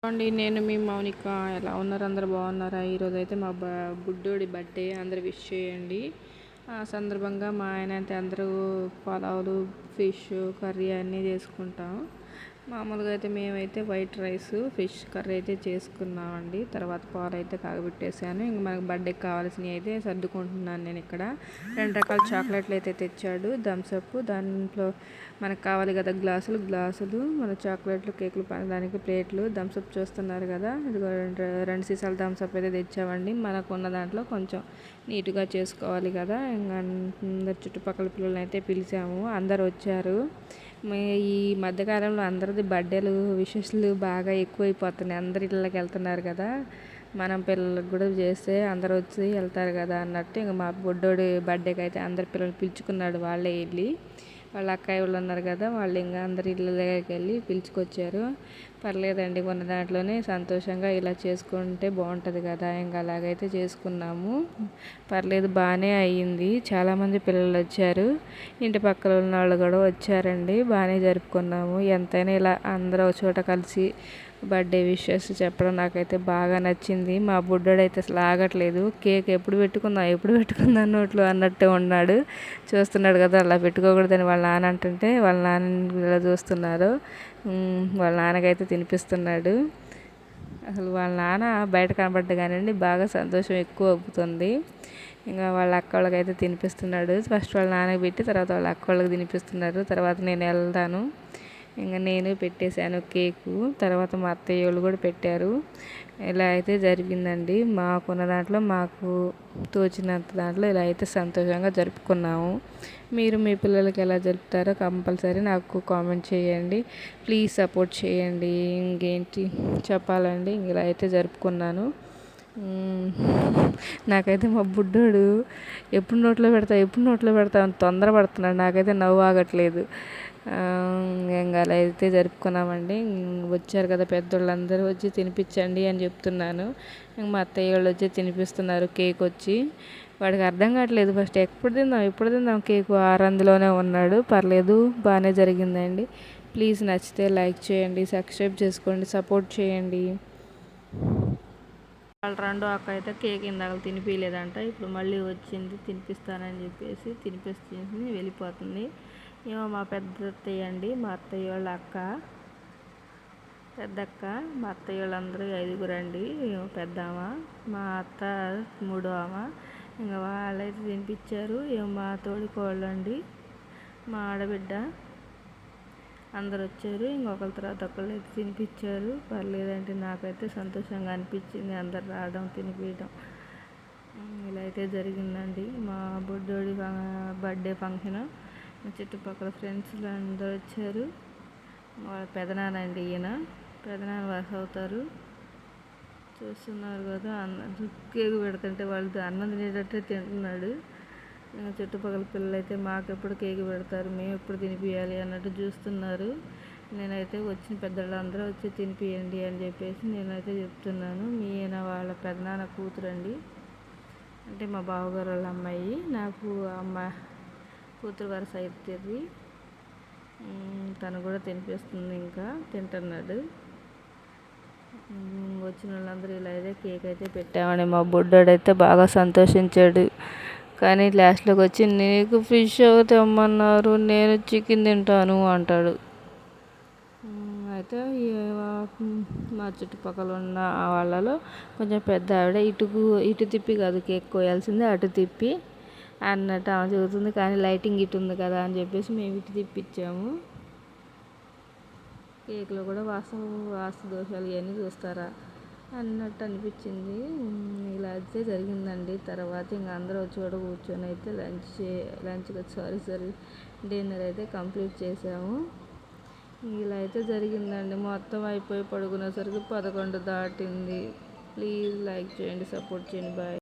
అండి నేను మీ మౌనిక. ఎలా ఉన్నారు? అందరు బాగున్నారా? ఈరోజు అయితే మా బుడ్డోడి బర్త్డే, అందరు విష్ చేయండి. ఆ సందర్భంగా మా ఆయన అయితే అందరూ పలావులు, ఫిష్ కర్రీ అన్నీ చేసుకుంటాం. మామూలుగా అయితే మేమైతే వైట్ రైస్, ఫిష్ కర్రీ అయితే చేసుకున్నామండి. తర్వాత పాలు అయితే కాగబెట్టేసాను. ఇంక మనకు బర్త్డేకి కావాల్సినవి అయితే సర్దుకుంటున్నాను నేను ఇక్కడ. 2 రకాల చాక్లెట్లు అయితే తెచ్చాడు. థమ్స్అప్, దాంట్లో మనకు కావాలి కదా గ్లాసులు, మన చాక్లెట్లు, కేకులు దానికి ప్లేట్లు, థమ్స్అప్ చూస్తున్నారు కదా. ఇదిగో 2 సీసాలు థమ్స్అప్ అయితే తెచ్చామండి. మనకు ఉన్న దాంట్లో కొంచెం నీట్గా చేసుకోవాలి కదా. ఇంకా అందరు చుట్టుపక్కల పిల్లల్ని అయితే పిలిచాము, అందరు వచ్చారు. ఈ మధ్యకాలంలో అందరిది బర్త్డేలు విషెస్లు బాగా ఎక్కువైపోతున్నాయి. అందరి ఇళ్ళకి వెళ్తున్నారు కదా. మనం పిల్లలకు కూడా చేస్తే అందరు వచ్చి వెళ్తారు కదా అన్నట్టు ఇంకా మా బుడ్డోడి బర్త్డేకి అయితే అందరి పిల్లలు పిలుచుకున్నాడు. వాళ్ళే వెళ్ళి, వాళ్ళ అక్కయ్య వాళ్ళు ఉన్నారు కదా, వాళ్ళు ఇంకా అందరి ఇళ్ళ దగ్గరికి వెళ్ళి పిలుచుకొచ్చారు. పర్లేదండి, ఉన్న దాంట్లోనే సంతోషంగా ఇలా చేసుకుంటే బాగుంటుంది కదా. ఇంకా అలాగైతే చేసుకున్నాము. పర్లేదు, బాగానే అయ్యింది. చాలామంది పిల్లలు వచ్చారు, ఇంటి పక్కన ఉన్న వాళ్ళు కూడా వచ్చారండి. బాగానే జరుపుకున్నాము. ఎంతైనా ఇలా అందరూ ఒక చోట కలిసి బర్త్డే విషెస్ చెప్పడం నాకైతే బాగా నచ్చింది. మా బుడ్డోడైతే అసలు ఆగట్లేదు. కేక్ ఎప్పుడు పెట్టుకుందాం నోట్లో అన్నట్టు ఉన్నాడు. చూస్తున్నాడు కదా, అలా పెట్టుకోకూడదని వాళ్ళ నాన్న అంటుంటే వాళ్ళ నాన్న ఇలా చూస్తున్నారు. వాళ్ళ నాన్నకైతే తినిపిస్తున్నాడు. అసలు వాళ్ళ నాన్న బయట కనబడ్డా కానివ్వండి బాగా సంతోషం ఎక్కువ అవుతుంది. ఇంకా వాళ్ళ అక్క వాళ్ళకైతే తినిపిస్తున్నాడు. ఫస్ట్ వాళ్ళ నాన్నకి పెట్టి తర్వాత వాళ్ళ అక్క వాళ్ళకి తినిపిస్తున్నారు. తర్వాత నేను వెళ్తాను. ఇంకా నేను పెట్టేశాను కేకు. తర్వాత మా అత్తయ్య వాళ్ళు కూడా పెట్టారు. ఇలా అయితే జరిగిందండి. మాకున్న దాంట్లో మాకు తోచినంత దాంట్లో ఇలా అయితే సంతోషంగా జరుపుకున్నాము. మీరు మీ పిల్లలకి ఎలా జరుపుతారో కంపల్సరీ నాకు కామెంట్ చేయండి. ప్లీజ్ సపోర్ట్ చేయండి. ఇంకేంటి చెప్పాలండి, ఇలా అయితే జరుపుకున్నాను. నాకైతే మా బుడ్డోడు ఎప్పుడు నోట్లో పెడతా అని తొందరపడుతున్నాడు. నాకైతే నవ్వు ఆగట్లేదు. ఇంకా అలా అయితే జరుపుకున్నామండి. వచ్చారు కదా పెద్దోళ్ళందరూ, వచ్చి తినిపించండి అని చెప్తున్నాను. మా అత్తయ్య వాళ్ళు వచ్చి తినిపిస్తున్నారు కేక్ వచ్చి. వాడికి అర్థం కావట్లేదు ఫస్ట్ ఎప్పుడు తిందాం కేకు, ఆరందులోనే ఉన్నాడు. పర్లేదు, బాగానే జరిగిందండి. ప్లీజ్ నచ్చితే లైక్ చేయండి, సబ్స్క్రైబ్ చేసుకోండి, సపోర్ట్ చేయండి. వాళ్ళ రెండో అక్క అయితే కేక్ ఇందాక తినిపించలేదంట. ఇప్పుడు మళ్ళీ వచ్చింది తినిపిస్తానని చెప్పేసి తినిపిస్తుంది, వెళ్ళిపోతుంది. ఏమో మా పెద్ద అత్తయ్య అండి, మా అత్తయ్య వాళ్ళ అక్క, పెద్దక్క, మా అత్తయ్య వాళ్ళందరూ 5 అండి. పెద్దామ, మా అత్త 3వ ఆమె. ఇంకా వాళ్ళైతే తినిపించారు. ఏమో మా తోడికోళ్ళు అండి, మా ఆడబిడ్డ, అందరు వచ్చారు. ఇంకొకరి తర్వాత ఒకళ్ళు అయితే తినిపించారు. పర్లేదంటే నాకైతే సంతోషంగా అనిపించింది అందరు రావడం, తినిపించడం. ఇలా అయితే జరిగిందండి మా బుడ్డోడి బర్త్డే ఫంక్షన్. చుట్టుపక్కల ఫ్రెండ్స్లు అందరూ వచ్చారు. వాళ్ళ పెదనాన్న అండి ఈయన, పెదనాన్న వరుస అవుతారు. చూస్తున్నారు కదా, కేకు పెడుతుంటే వాళ్ళు అన్నం తినేటట్టే తింటున్నాడు. చుట్టుపక్కల పిల్లలు అయితే మాకెప్పుడు కేక్ పెడతారు, మేము ఎప్పుడు తినిపించాలి అన్నట్టు చూస్తున్నారు. నేనైతే వచ్చిన పెద్దవాళ్ళందరూ వచ్చి తినిపియండి అని చెప్పేసి నేనైతే చెప్తున్నాను. ఈయన వాళ్ళ పెదనాన్న కూతురు అండి, అంటే మా బావగారు వాళ్ళ అమ్మాయి. నాకు అమ్మ కూతురు వరుస అవుతుంది. తను కూడా తినిపిస్తుంది, ఇంకా తింటున్నాడు. వచ్చిన వాళ్ళందరూ ఇలా అయితే కేక్ అయితే పెట్టామని మా బుడ్డోడైతే బాగా సంతోషించాడు. కానీ లాస్ట్లోకి వచ్చి నీకు ఫిష్ తెమ్మన్నారు, నేను చికెన్ తింటాను అంటాడు. అయితే మా చుట్టుపక్కల ఉన్న వాళ్ళలో కొంచెం పెద్ద ఆవిడ ఇటు తిప్పి కాదు కేక్ కోయాల్సిందే, అటు తిప్పి అన్నట్టు ఆమె చెబుతుంది. కానీ లైటింగ్ ఇటు ఉంది కదా అని చెప్పేసి మేము ఇటు తిప్పించాము. కేక్లో కూడా వాస్తు దోషాలు ఇవన్నీ చూస్తారా అన్నట్టు అనిపించింది. ఇలా అయితే జరిగిందండి. తర్వాత ఇంకా అందరూ వచ్చి కూడా కూర్చొని అయితే డిన్నర్ అయితే కంప్లీట్ చేసాము. ఇలా అయితే జరిగిందండి. మొత్తం అయిపోయి పడుకునేసరికి 11 దాటింది. ప్లీజ్ లైక్ చేయండి, సపోర్ట్ చేయండి. బాయ్.